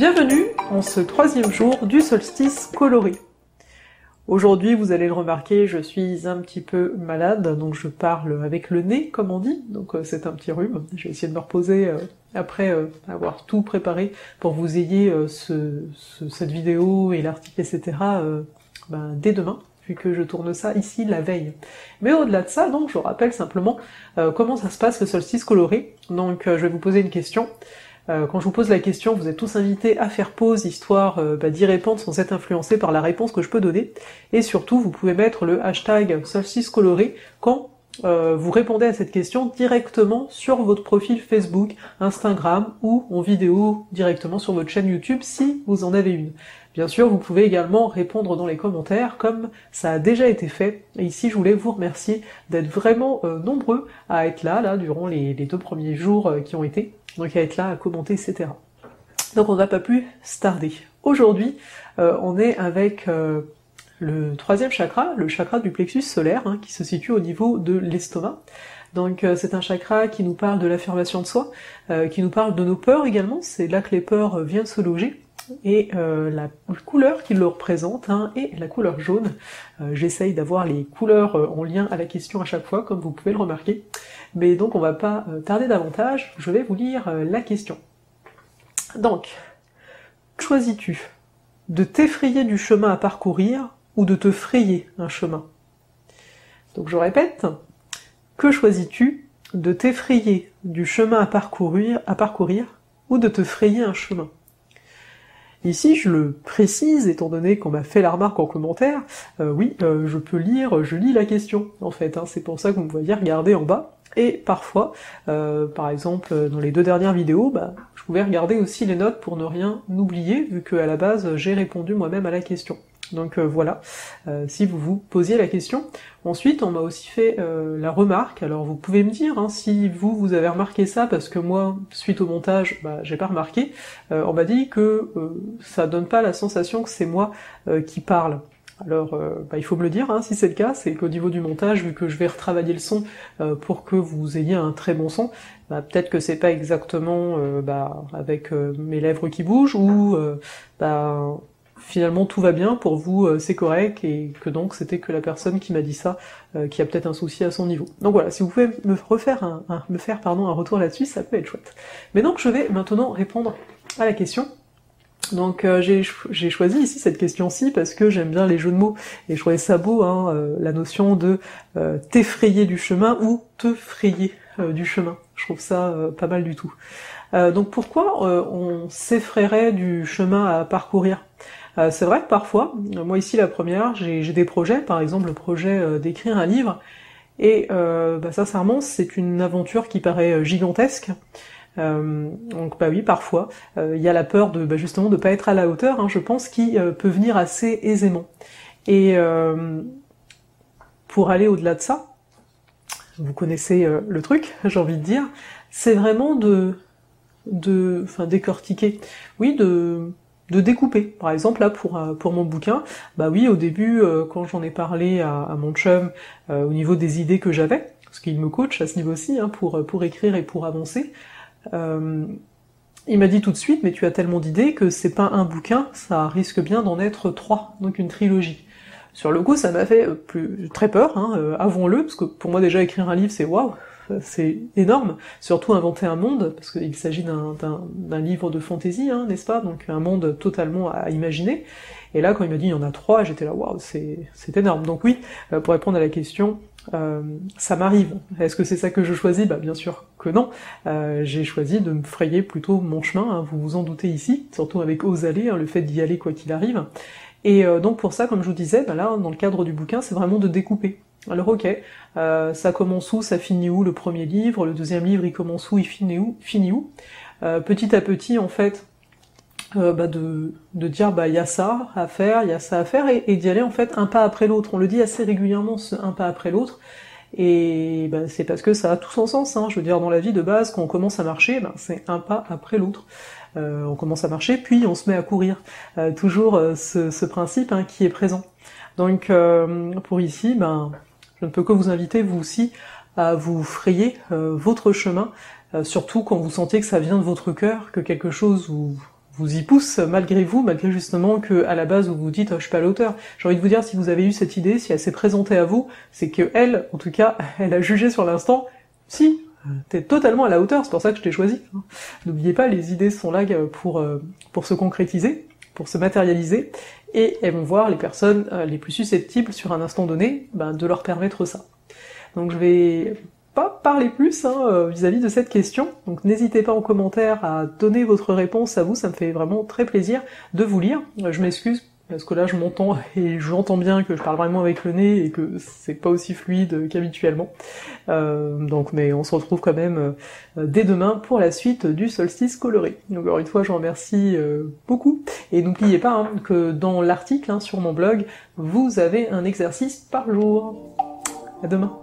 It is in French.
Bienvenue en ce 3e jour du solstice coloré. Aujourd'hui, vous allez le remarquer, je suis un petit peu malade, donc je parle avec le nez, comme on dit, donc c'est un petit rhume. Je vais essayer de me reposer après avoir tout préparé pour que vous ayez cette vidéo et l'article, etc. Dès demain, vu que je tourne ça ici la veille. Mais au-delà de ça, donc, je vous rappelle simplement comment ça se passe le solstice coloré. Donc je vais vous poser une question. Quand je vous pose la question, vous êtes tous invités à faire pause, histoire d'y répondre sans être influencé par la réponse que je peux donner. Et surtout, vous pouvez mettre le hashtag solstice coloré quand vous répondez à cette question directement sur votre profil Facebook, Instagram ou en vidéo directement sur votre chaîne YouTube si vous en avez une. Bien sûr, vous pouvez également répondre dans les commentaires comme ça a déjà été fait. Et ici, je voulais vous remercier d'être vraiment nombreux à être là durant les 2 premiers jours qui ont été. Donc à être là, à commenter, etc. Donc on ne va pas plus se tarder. Aujourd'hui, on est avec le 3e chakra, le chakra du plexus solaire, qui se situe au niveau de l'estomac. Donc c'est un chakra qui nous parle de l'affirmation de soi, qui nous parle de nos peurs également, c'est là que les peurs viennent se loger. Et la couleur qui le représente est la couleur jaune. J'essaye d'avoir les couleurs en lien à la question à chaque fois, comme vous pouvez le remarquer. Mais donc on va pas tarder davantage, je vais vous lire la question. Donc, choisis-tu de t'effrayer du chemin à parcourir ou de te frayer un chemin? Donc je répète, que choisis-tu de t'effrayer du chemin à parcourir ou de te frayer un chemin? Ici, je le précise, étant donné qu'on m'a fait la remarque en commentaire, je lis la question, en fait, c'est pour ça que vous me voyez regarder en bas, et parfois, par exemple, dans les 2 dernières vidéos, je pouvais regarder aussi les notes pour ne rien oublier, vu qu'à la base, j'ai répondu moi-même à la question. Donc voilà, si vous vous posiez la question. Ensuite, on m'a aussi fait la remarque, alors vous pouvez me dire si vous avez remarqué ça, parce que moi, suite au montage, j'ai pas remarqué, on m'a dit que ça donne pas la sensation que c'est moi qui parle. Alors, il faut me le dire, si c'est le cas, c'est qu'au niveau du montage, vu que je vais retravailler le son pour que vous ayez un très bon son, peut-être que c'est pas exactement avec mes lèvres qui bougent, ou finalement tout va bien, pour vous c'est correct, et que donc c'était que la personne qui m'a dit ça, qui a peut-être un souci à son niveau. Donc voilà, si vous pouvez me faire un retour là-dessus, ça peut être chouette. Mais donc je vais maintenant répondre à la question. Donc j'ai choisi ici cette question-ci parce que j'aime bien les jeux de mots, et je trouvais ça beau, la notion de t'effrayer du chemin ou te frayer du chemin. Je trouve ça pas mal du tout. Donc pourquoi on s'effraierait du chemin à parcourir? C'est vrai que parfois, moi ici la première, j'ai des projets, par exemple le projet d'écrire un livre, et sincèrement c'est une aventure qui paraît gigantesque. Donc oui, parfois, il y a la peur de justement de pas être à la hauteur, je pense, qui peut venir assez aisément. Et pour aller au-delà de ça, vous connaissez le truc, j'ai envie de dire, c'est vraiment de décortiquer, oui, de découper. Par exemple, là, pour mon bouquin, oui, au début, quand j'en ai parlé à mon chum, au niveau des idées que j'avais, parce qu'il me coach à ce niveau-ci, pour écrire et pour avancer, il m'a dit tout de suite, mais tu as tellement d'idées que c'est pas un bouquin, ça risque bien d'en être 3, donc une trilogie. Sur le coup, ça m'a fait très peur, avouons-le, parce que pour moi déjà écrire un livre, c'est waouh, c'est énorme, surtout inventer un monde, parce qu'il s'agit d'un livre de fantaisie, n'est-ce pas, donc un monde totalement à imaginer. Et là, quand il m'a dit il y en a 3, j'étais là, waouh, c'est énorme. Donc oui, pour répondre à la question, ça m'arrive. Est-ce que c'est ça que je choisis? Bien sûr que non. J'ai choisi de me frayer plutôt mon chemin, vous vous en doutez ici, surtout avec Ose aller, le fait d'y aller quoi qu'il arrive. Et donc pour ça, comme je vous disais, là, dans le cadre du bouquin, c'est vraiment de découper. Alors ok, ça commence où, ça finit où le premier livre, le deuxième livre il commence où, il finit où, petit à petit en fait, de dire il y a ça à faire, il y a ça à faire, et d'y aller en fait un pas après l'autre. On le dit assez régulièrement, ce un pas après l'autre, et c'est parce que ça a tout son sens, je veux dire, dans la vie de base, quand on commence à marcher, c'est un pas après l'autre. On commence à marcher, puis on se met à courir. Toujours ce principe qui est présent. Donc pour ici, je ne peux que vous inviter, vous aussi, à vous frayer votre chemin, surtout quand vous sentez que ça vient de votre cœur, que quelque chose vous y pousse malgré vous, malgré justement que à la base vous vous dites oh, je suis pas à la hauteur. J'ai envie de vous dire, si vous avez eu cette idée, si elle s'est présentée à vous, c'est que elle, en tout cas, elle a jugé sur l'instant, si, t'es totalement à la hauteur, c'est pour ça que je t'ai choisi. N'oubliez pas, les idées sont là pour se concrétiser, pour se matérialiser, et elles vont voir les personnes les plus susceptibles sur un instant donné, de leur permettre ça. Donc je vais pas parler plus vis-à-vis de cette question, donc n'hésitez pas en commentaire à donner votre réponse à vous, ça me fait vraiment très plaisir de vous lire. Je m'excuse, parce que là je m'entends et j'entends bien que je parle vraiment avec le nez et que c'est pas aussi fluide qu'habituellement. Mais on se retrouve quand même dès demain pour la suite du solstice coloré. Donc encore une fois je vous remercie beaucoup, et n'oubliez pas que dans l'article sur mon blog, vous avez un exercice par jour. À demain.